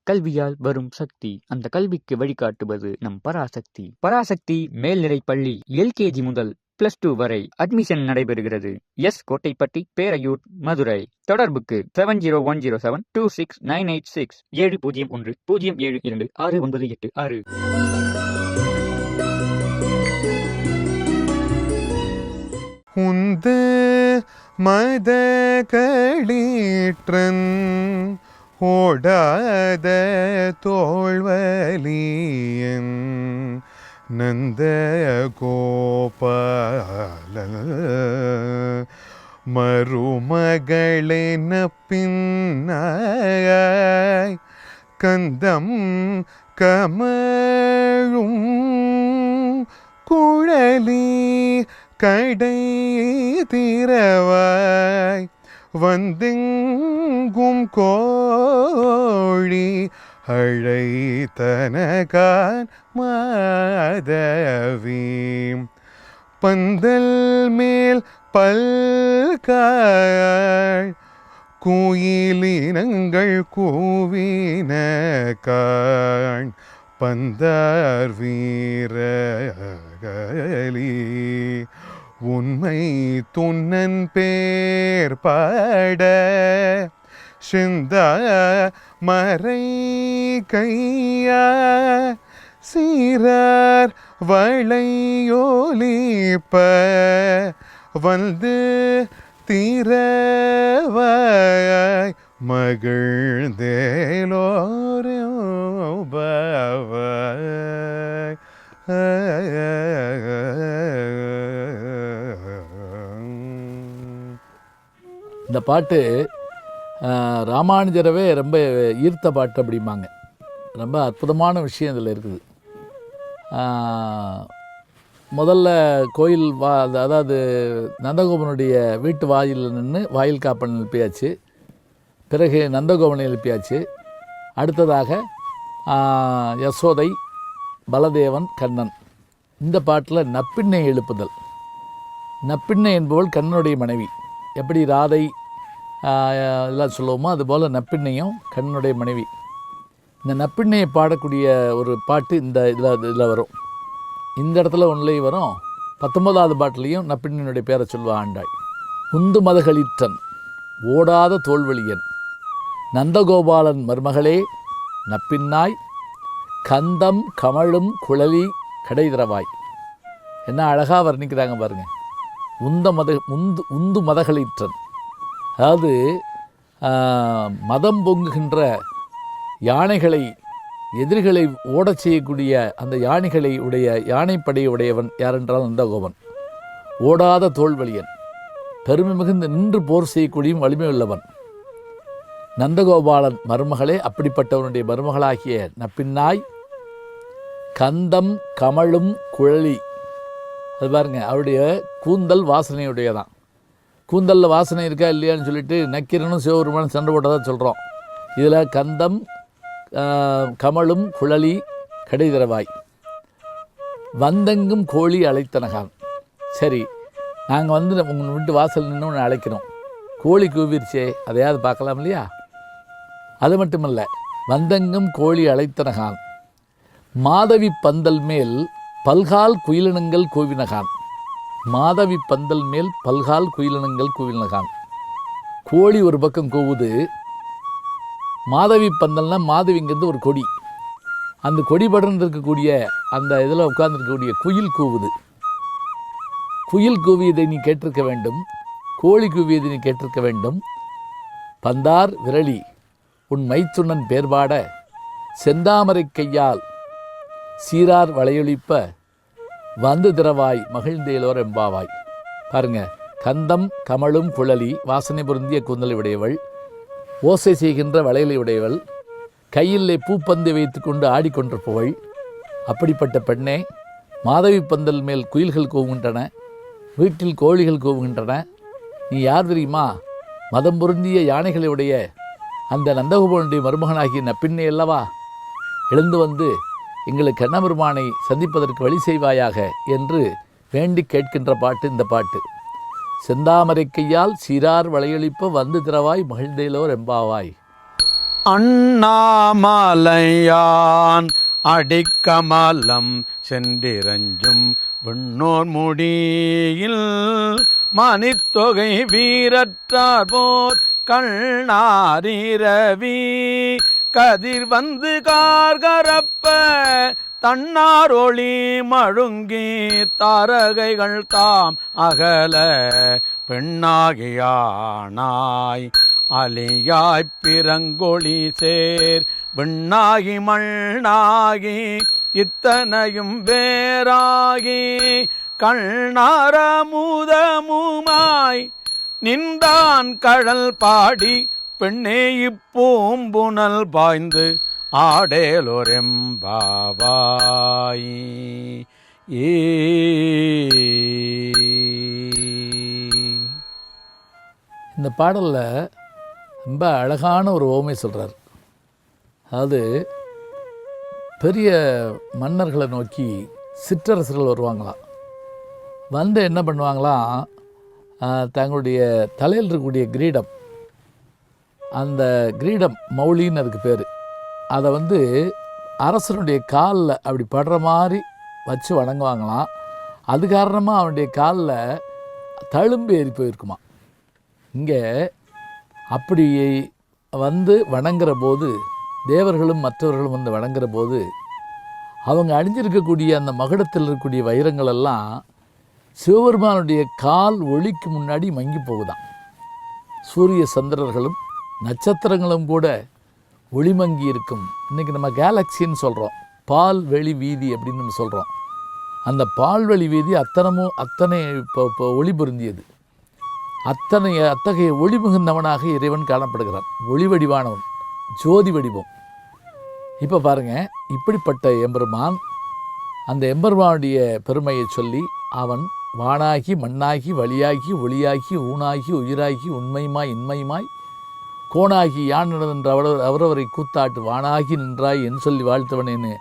கல்வியால் வரும் சக்தி, அந்த கல்விக்கு வழிகாட்டுவது நம் பராசக்தி. பராசக்தி மேல்நிலைப் பள்ளி LKG முதல் +2 வரை அட்மிஷன் நடைபெறுகிறது. கோட்டைப்பட்டி, பேரையூர், மதுரை. தொடர்புக்கு 7010726986 7010726986. உந்து மத களீற்றன் ஓடாத தோல்வலியன் நந்த கோபால மருமகளென பின்னாய் கந்தம் கமழும் குழலி கடை திறவாய் வந்தெங்கும் கோழி அழைத்தனகான் மாதவி பந்தல் மேல் பல்காள் குயிலினங்கள் கூவின காண் பந்தார் வீரகலி உண்மை துன்னன் பேர் பாட சிந்த மறை கையா சீரார் வளையோலிப்ப வந்து தீரவாய் மகிழ்ந்தேலோரபாவாய். இந்த பாட்டு ராமானுஜரவே ரொம்ப ஈர்த்த பாட்டு அப்படிம்பாங்க. ரொம்ப அற்புதமான விஷயம் இதில் இருக்குது. முதல்ல கோயில் அதாவது நந்தகோபனுடைய வீட்டு வாயிலில் நின்று வாயில் காப்பன் எழுப்பியாச்சு. பிறகு நந்தகோபனை எழுப்பியாச்சு. அடுத்ததாக யசோதை, பலதேவன், கண்ணன். இந்த பாட்டில் நப்பிண்ணை எழுப்புதல். நப்பிண்ணை என்பவள் கண்ணனுடைய மனைவி. எப்படி ராதை எல்லாம் சொல்லுவோமோ அதுபோல் நப்பிண்ணையும் கண்ணனுடைய மனைவி. இந்த நப்பிண்ணையை பாடக்கூடிய ஒரு பாட்டு இந்த இதில் வரும். இந்த இடத்துல ஒன்றிலையும் வரும். 19வது பாட்டிலையும் நப்பிண்ணையினுடைய பேரை சொல்வா ஆண்டாள். உந்து மதகளிற்றன் ஓடாத தோல்வழியன் நந்தகோபாலன் மருமகளே நப்பின்னாய் கந்தம் கமழும் குழலி கடைதிரவாய். என்ன அழகாக வர்ணிக்கிறாங்க பாருங்கள். உந்து மதகளிற்றன், அதாவது மதம் பொங்குகின்ற யானைகளை, எதிரிகளை ஓடச் செய்யக்கூடிய அந்த யானைகளை உடைய யானைப்படை உடையவன் யாரென்றால் நந்தகோபன். ஓடாத தோல்வலியன், பெருமை மிகுந்து நின்று போர் செய்யக்கூடிய வலிமை உள்ளவன் நந்தகோபாலன் மருமகளே. அப்படிப்பட்டவனுடைய மருமகளாகிய நப்பின்னாய் கந்தம் கமழும் குழலி. அது பாருங்கள், அவருடைய கூந்தல் வாசனையுடையதான். கூந்தலில் வாசனை இருக்கா இல்லையான்னு சொல்லிட்டு நக்கீரனும் சிவபெருமானும் சண்டை போட்டதாக சொல்கிறோம். இதில் கந்தம் கமழும் குழலி கடைதிரவாய் வந்தெங்கும் கோழி அழைத்தனகான். சரி, நாங்கள் வந்து உங்கள் வீட்டு வாசல் நின்று ஒன்று அழைக்கிறோம். கோழி கூவிருச்சே, அதையாவது பார்க்கலாம் இல்லையா? அது மட்டுமல்ல, வந்தெங்கும் கோழி அழைத்தனகான் மாதவி பந்தல் மேல் பல்கால் குயிலினங்கள் கூவினகான். மாதவி பந்தல் மேல் பல்கால் குயிலினங்கள் கூவினகான். கோழி ஒரு பக்கம் கூவுது. மாதவி பந்தல்னா மாதவிங்கிறது ஒரு கொடி. அந்த கொடி படர்ந்து இருக்கக்கூடிய அந்த இதில் உட்கார்ந்துருக்கக்கூடிய குயில் கூவுது. குயில் கூவியதை நீ கேட்டிருக்க வேண்டும், கோழி கூவியதை நீ கேட்டிருக்க வேண்டும். பந்தார் விரலி உன் மைத்துண்ணன் பேர்பாட செந்தாமரை கையால் சீரார் வளையொலிப்ப வந்து திரவாய் மகிழ்ந்தேலோர் எம்பாவாய். பாருங்க, கந்தம் கமழும் குழலி வாசனை பொருந்திய கூந்தலை உடையவள், ஓசை செய்கின்ற வளையலை உடையவள், கையிலே பூப்பந்து வைத்து கொண்டு ஆடிக்கொண்டிருப்பவள். அப்படிப்பட்ட பெண்ணே, மாதவி பந்தல் மேல் குயில்கள் கூவுகின்றன, வீட்டில் கோழிகள் கூவுகின்றன. நீ யார் தெரியுமா? மதம் பொருந்திய யானைகளுடைய அந்த நந்தகோபனுடைய மருமகனாகிய நப்பிண்ணை அல்லவா? எழுந்து வந்து எங்களுக்கு கண்ணபெருமானை சந்திப்பதற்கு வழி செய்வாயாக என்று வேண்டி கேட்கின்ற பாட்டு இந்த பாட்டு. செந்தாமரை கையால் சீரார் வளையொலிப்ப வந்து திரவாய் மகிழ்ந்தேலோர் எம்பாவாய். அண்ணாமலையான் அடிக்கமலம் சென்றிரஞ்சும் விண்ணோர் முடியில் மணித்தொகை வீரற்றார் போர் கண்ணாரிரவி கதிர் வந்து கார்கரப்ப தன்னார் ஒளி மழுங்கி தாரகைகள் தாம் அகல பெண்ணாகியானாய் அலியாய்ப் பிறங்கொழி சேர் விண்ணாகி மண்ணாகி இத்தனையும் வேறாகி கண்ணாரமுதமுமாய் நின்றான் கழல் பாடி பெண்ணே இப்பூம்புனல் பாய்ந்து ஆடேலொரெம்பாவாய். இந்த பாடலில் ரொம்ப அழகான ஒரு ஓமை சொல்கிறார். அதாவது பெரிய மன்னர்களை நோக்கி சிற்றரசர்கள் வருவாங்களாம். வந்து என்ன பண்ணுவாங்களாம், தங்களுடைய தலையில் இருக்கக்கூடிய கிரீடம், அந்த கிரீடம் மௌலின்னு அதுக்கு பேர், அதை வந்து அரசனுடைய காலில் அப்படி படுற மாதிரி வச்சு வணங்குவாங்களாம். அது காரணமாக அவனுடைய காலில் தழும்பு ஏறி போயிருக்குமா. இங்கே அப்படி வந்து வணங்குற போது, தேவர்களும் மற்றவர்களும் வந்து வணங்குற போது, அவங்க அணிஞ்சிருக்கக்கூடிய அந்த மகுடத்தில் இருக்கக்கூடிய வைரங்கள் எல்லாம் சிவபெருமானுடைய கால் ஒளிக்கு முன்னாடி மங்கி போகுதான். சூரிய சந்திரர்களும் நட்சத்திரங்களும் கூட ஒளிமங்கி இருக்கும். இன்றைக்கி நம்ம கேலக்சின்னு சொல்கிறோம், பால்வெளி வீதி அப்படின்னு நம்ம சொல்கிறோம். அந்த பால்வெளி வீதி அத்தனை இப்போ ஒளி பொருந்தியது. அத்தகைய ஒளி மிகுந்தவனாக இறைவன் காணப்படுகிறான். ஒளி வடிவானவன், ஜோதி வடிவம். இப்போ பாருங்கள், இப்படிப்பட்ட எம்பெருமான், அந்த எம்பெருமானுடைய பெருமையை சொல்லி அவன் வானாகி மண்ணாகி வழியாகி ஒளியாகி ஊனாகி உயிராகி உண்மையுமாய் இன்மையுமாய் கோணாகி யான் நடந்த அவரவரை கூத்தாட்டு வானாகி நின்றாய் என்று சொல்லி வாழ்த்தவனேன்னு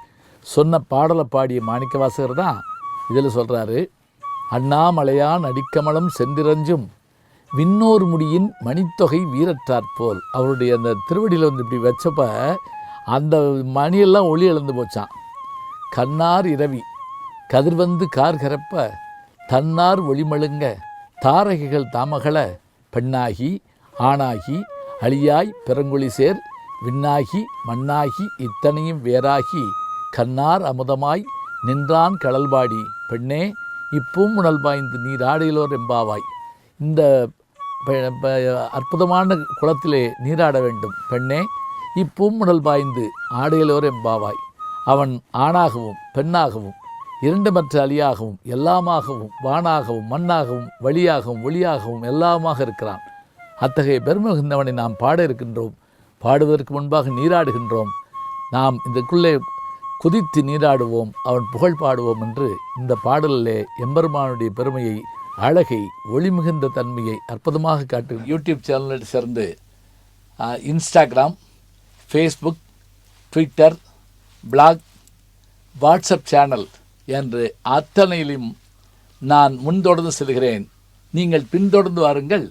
சொன்ன பாடலை பாடிய மாணிக்கவாசகர் தான் இதில் சொல்கிறாரு. அண்ணாமலையான் அடிக்கமலம் சென்றிரஞ்சும் விண்ணோர் முடியின் மணித்தொகை வீரற்றாற்போல். அவருடைய அந்த திருவடியில் வந்து இப்படி வச்சப்ப அந்த மணியெல்லாம் ஒளி இழந்து போச்சான். கண்ணார் இரவி கதிர்வந்து கார்கரப்ப தன்னார் ஒளிமழுங்க தாரகைகள் தாமகள பெண்ணாகி ஆணாகி அழியாய் பிறங்கொழி சேர் விண்ணாகி மண்ணாகி இத்தனையும் வேறாகி கண்ணார் அமுதமாய் நின்றான் கடல்பாடி பெண்ணே இப்பூமுணல் பாய்ந்து நீர் ஆடையிலோர் எம்பாவாய். இந்த அற்புதமான குளத்திலே நீராட வேண்டும் பெண்ணே இப்பூமுணல் பாய்ந்து ஆடையிலோர் எம்பாவாய். அவன் ஆணாகவும் பெண்ணாகவும் இரண்டுமற்ற அழியாகவும் எல்லாமாகவும் வானாகவும் மண்ணாகவும் வழியாகவும் ஒளியாகவும் எல்லாமாக இருக்கிறான். அத்தகைய பெருமிகுந்தவனை நாம் பாட இருக்கின்றோம். பாடுவதற்கு முன்பாக நீராடுகின்றோம். நாம் இதற்குள்ளே குதித்து நீராடுவோம், அவன் புகழ் பாடுவோம் என்று இந்த பாடலிலே எம்பெருமானுடைய பெருமையை, அழகை, ஒளிமிகுந்த தன்மையை அற்புதமாக காட்டு. யூடியூப் சேனலில் சேர்ந்து Instagram, Facebook, Twitter, blog, WhatsApp channel என்று அத்தனையிலும் நான் முன்தொடர்ந்து செல்கிறேன். நீங்கள் பின்தொடர்ந்து வாருங்கள்.